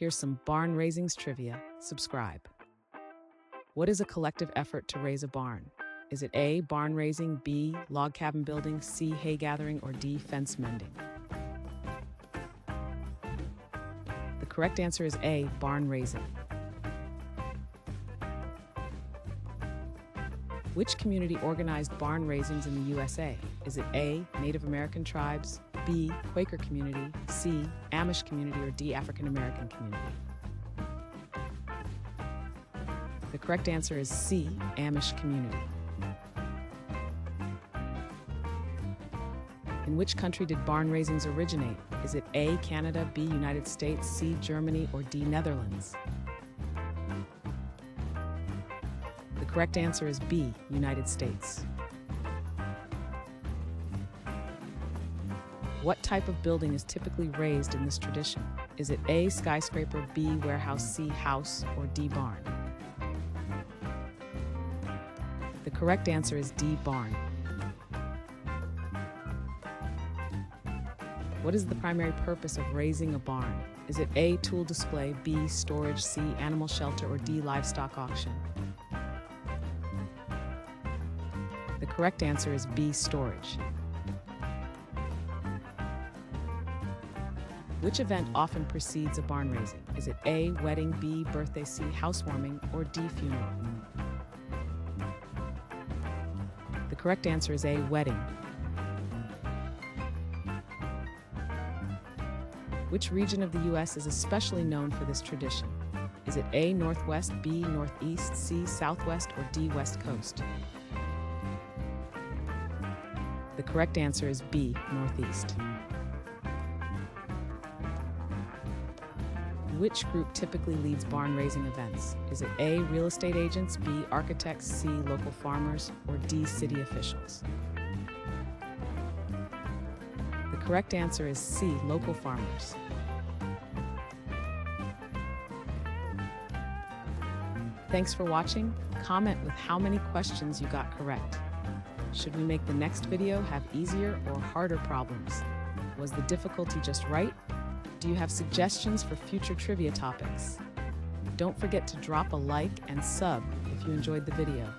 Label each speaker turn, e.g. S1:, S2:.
S1: Here's some barn raisings trivia. Subscribe. What is a collective effort to raise a barn? Is it A, barn raising, B, log cabin building, C, hay gathering, or D, fence mending? The correct answer is A, barn raising. Which community organized barn raisings in the USA? Is it A, Native American tribes, B, Quaker community, C, Amish community, or D, African American community? The correct answer is C, Amish community. In which country did barn raisings originate? Is it A, Canada, B, United States, C, Germany, or D, Netherlands? The correct answer is B, United States. What type of building is typically raised in this tradition? Is it A, skyscraper, B, warehouse, C, house, or D, barn? The correct answer is D, barn. What is the primary purpose of raising a barn? Is it A, tool display, B, storage, C, animal shelter, or D, livestock auction? The correct answer is B, storage. Which event often precedes a barn raising? Is it A, wedding, B, birthday, C, housewarming, or D, funeral? The correct answer is A, wedding. Which region of the U.S. is especially known for this tradition? Is it A, Northwest, B, Northeast, C, Southwest, or D, West Coast? The correct answer is B, Northeast. Which group typically leads barn raising events? Is it A, real estate agents, B, architects, C, local farmers, or D, city officials? The correct answer is C, local farmers. Thanks for watching. Comment with how many questions you got correct. Should we make the next video have easier or harder problems? Was the difficulty just right? Do you have suggestions for future trivia topics? Don't forget to drop a like and sub if you enjoyed the video.